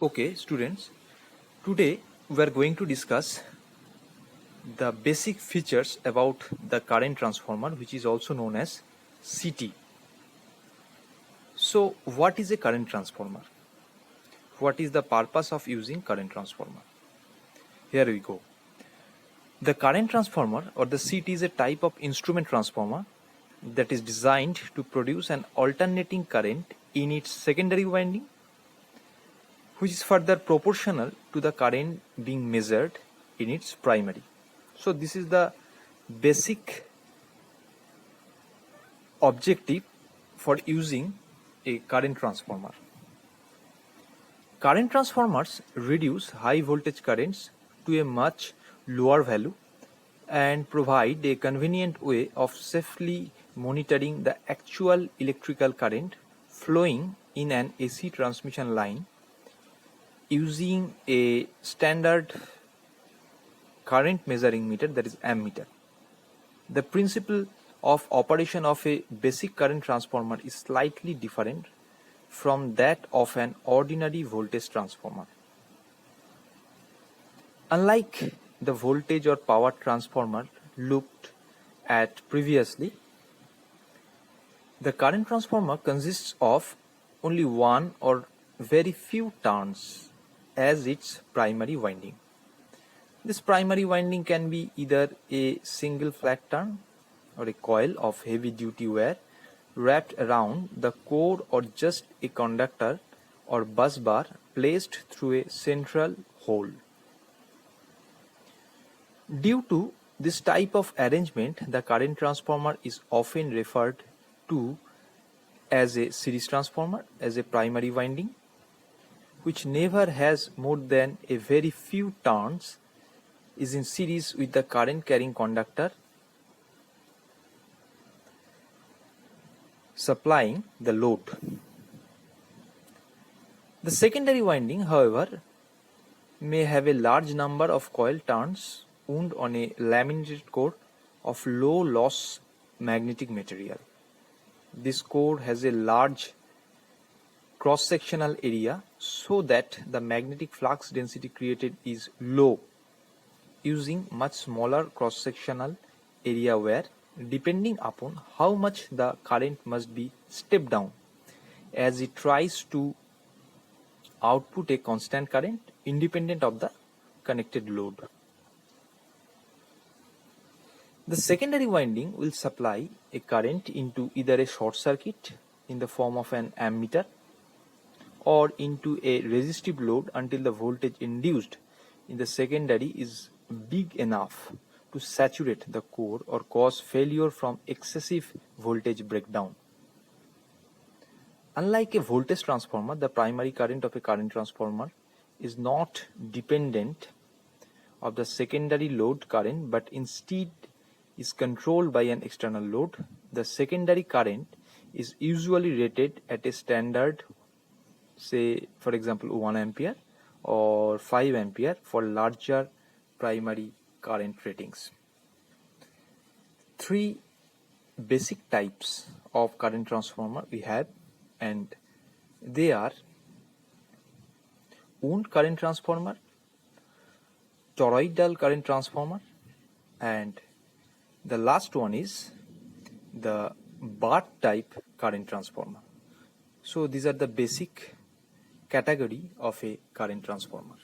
Okay, students, today we are going to discuss the basic features about the current transformer, which is also known as CT. So, what is a current transformer? What is the purpose of using current transformer? Here we go. The current transformer or the CT is a type of instrument transformer that is designed to produce an alternating current in its secondary winding, which is further proportional to the current being measured in its primary. So this is the basic objective for using a current transformer. Current transformers reduce high voltage currents to a much lower value and provide a convenient way of safely monitoring the actual electrical current flowing in an AC transmission line using a standard current measuring meter, that is ammeter. The principle of operation of a basic current transformer is slightly different from that of an ordinary voltage transformer. Unlike the voltage or power transformer looked at previously, the current transformer consists of only one or very few turns as its primary winding. This primary winding can be either a single flat turn or a coil of heavy duty wire wrapped around the core, or just a conductor or bus bar placed through a central hole. Due to this type of arrangement, the current transformer is often referred to as a series transformer, as a primary winding, which never has more than a very few turns, is in series with the current carrying conductor supplying the load. The secondary winding, however, may have a large number of coil turns wound on a laminated core of low loss magnetic material. This core has a large cross-sectional area so that the magnetic flux density created is low, using much smaller cross-sectional area where, depending upon how much the current must be stepped down as it tries to output a constant current independent of the connected load. The secondary winding will supply a current into either a short circuit in the form of an ammeter or into a resistive load until the voltage induced in the secondary is big enough to saturate the core or cause failure from excessive voltage breakdown. Unlike a voltage transformer, the primary current of a current transformer is not dependent of the secondary load current, but instead is controlled by an external load. The secondary current is usually rated at a standard, say for example 1 ampere or 5 ampere for larger primary current ratings. Three basic types of current transformer we have, and they are wound current transformer, toroidal current transformer, and the last one is the bar type current transformer. So these are the basic category of a current transformer.